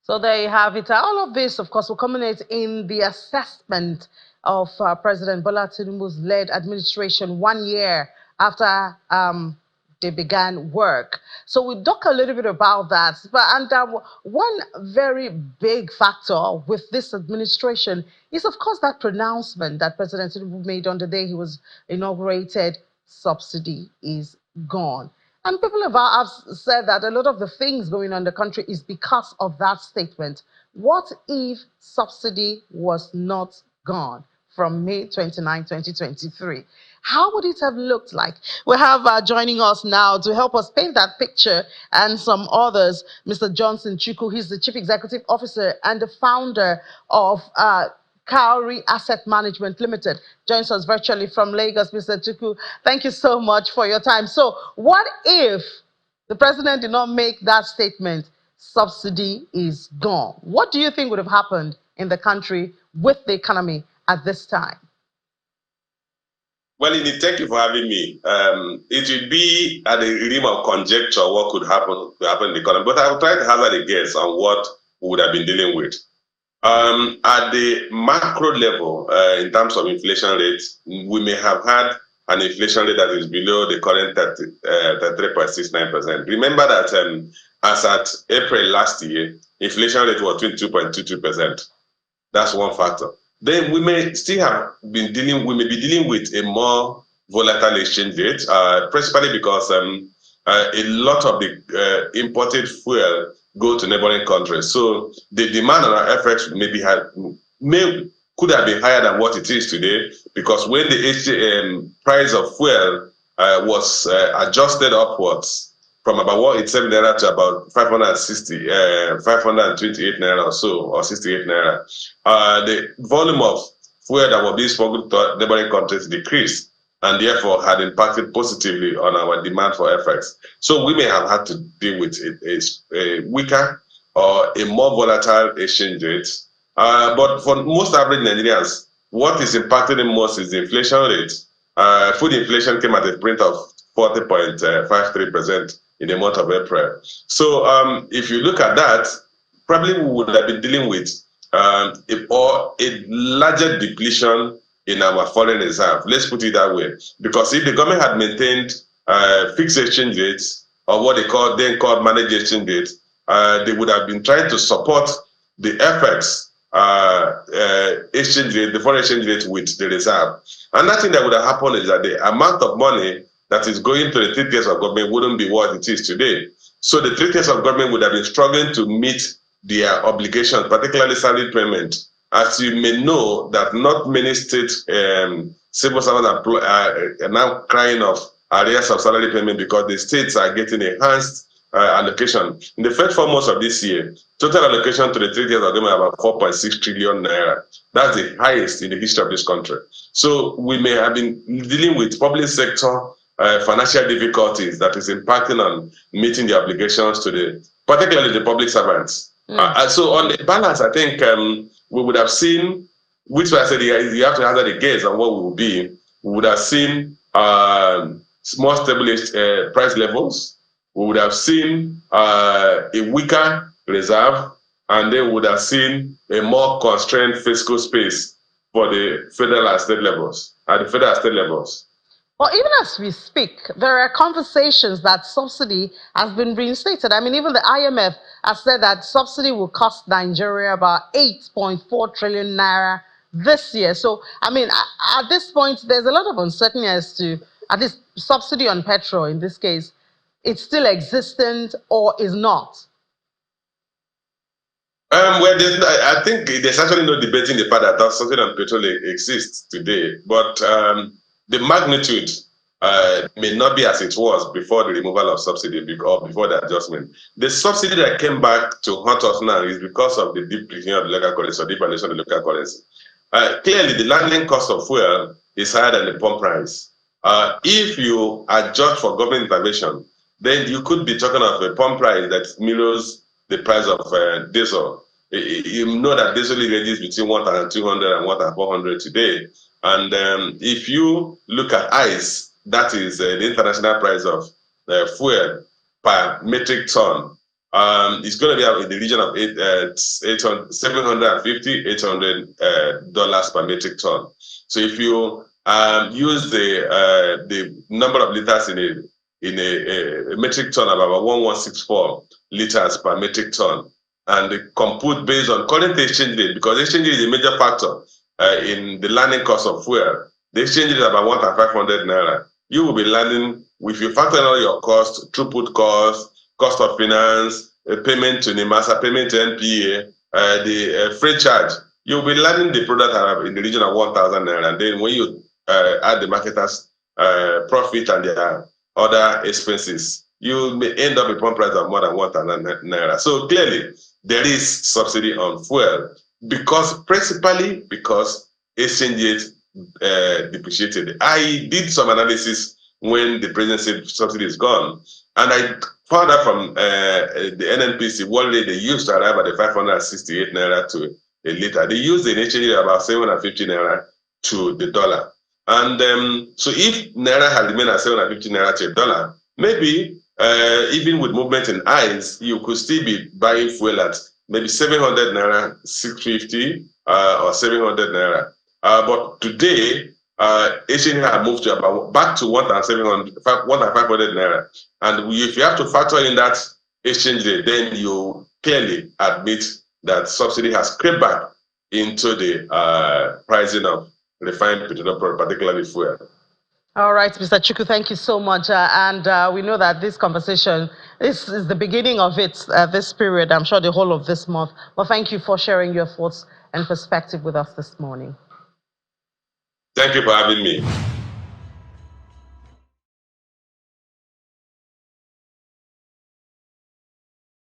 So there you have it. All of this, of course, will culminate in the assessment of President Bola Tinubu's led administration 1 year after they began work. So we'll talk a little bit about that. One very big factor with this administration is, of course, that pronouncement that President Tinubu made on the day he was inaugurated: subsidy is gone. And people have said that a lot of the things going on in the country is because of that statement. What if subsidy was not gone from May 29, 2023? How would it have looked like? We have joining us now to help us paint that picture and some others, Mr. Johnson Chukwu. He's the Chief Executive Officer and the founder of Cowrie Asset Management Limited, joins us virtually from Lagos. Mr. Chukwu, thank you so much for your time. So what if the president did not make that statement, subsidy is gone? What do you think would have happened in the country with the economy at this time? Well, Indeed, thank you for having me. It would be at the realm of conjecture what could happen in the economy, but I will try to hazard a guess on what we would have been dealing with. At the macro level, in terms of inflation rates, we may have had an inflation rate that is below the current 3.69%. Remember that as at April last year, inflation rate was 22.22%. That's one factor. Then we may still have been dealing with a more volatile exchange rate, principally because a lot of the imported fuel go to neighboring countries. So the demand on our FX could have been higher than what it is today, because when the price of fuel was adjusted upwards from about 187 naira to about 528 naira or so, or 68 naira, the volume of fuel that was being smuggled to neighboring countries decreased, and therefore had impacted positively on our demand for FX. So we may have had to deal with a weaker or a more volatile exchange rate. But for most average Nigerians, what is impacting them most is the inflation rate. Food inflation came at a print of 40.53% in the month of April. So if you look at that, probably we would have been dealing with a larger depletion in our foreign reserve. Let's put it that way. Because if the government had maintained fixed exchange rates, or what they called managed exchange rates, they would have been trying to support the FX exchange rate, the foreign exchange rate, with the reserve. Another thing that would have happened is that the amount of money that is going to the three tiers of government wouldn't be what it is today. So the three tiers of government would have been struggling to meet their obligations, particularly salary payment. As you may know, that not many state civil servants are now crying of arrears of salary payment because the states are getting enhanced allocation. In the first 4 months of this year, total allocation to the three tiers of government about 4.6 trillion naira. That's the highest in the history of this country. So we may have been dealing with public sector financial difficulties that is impacting on meeting the obligations to particularly the public servants. So on the balance, I think we would have seen, which I said you have to hazard a guess on what we will be. We would have seen more stable price levels. We would have seen a weaker reserve, and then we would have seen a more constrained fiscal space for the federal and state levels, at the federal and state levels. Well, even as we speak, there are conversations that subsidy has been reinstated. I mean, even the IMF has said that subsidy will cost Nigeria about 8.4 trillion naira this year. So, I mean, at this point, there's a lot of uncertainty as to, at least subsidy on petrol in this case, it's still existent or is not. Well, I think there's actually no debating the fact that subsidy on petrol exists today, but the magnitude may not be as it was before the removal of subsidy or before the adjustment. The subsidy that came back to haunt us now is because of the depletion of the local currency, or devaluation of the local currency. Clearly, the landing cost of fuel is higher than the pump price. If you adjust for government intervention, then you could be talking of a pump price that mirrors the price of diesel. You know that diesel ranges between 1,200 and 1,400 today. And if you look at ICE, that is the international price of fuel per metric ton, It's going to be in the region of 750, $800 per metric ton. So if you use the number of liters in a metric ton of about 1164 liters per metric ton, and compute based on current exchange rate, because exchange rate is a major factor in the landing cost of fuel. The exchange rate is about 1,500 naira. You will be landing, if you factor in all your costs, throughput costs, cost of finance, payment to NIMASA, payment to NPA, the freight charge, you'll be landing the product in the region of 1,000 naira. And then when you add the marketer's profit and their other expenses, you may end up with one price of more than 1,000 naira. So clearly, there is subsidy on fuel principally because exchange rate depreciated. I did some analysis when the president said subsidy is gone, and I found out from the NNPC what rate they used to arrive at the 568 naira to a liter. They used an exchange rate about 750 naira to the dollar. And so if naira had remained at 750 naira to a dollar, maybe even with movement in eyes, you could still be buying fuel at maybe 700 naira, 650 or 700 naira. But today, exchange rate had moved to about back to 1,500 naira. And if you have to factor in that exchange rate, then you clearly admit that subsidy has crept back into the pricing of refined petroleum product, particularly fuel. All right, Mr. Chukwu, thank you so much. And we know that this conversation, this is the beginning of it, this period, I'm sure the whole of this month. But thank you for sharing your thoughts and perspective with us this morning. Thank you for having me.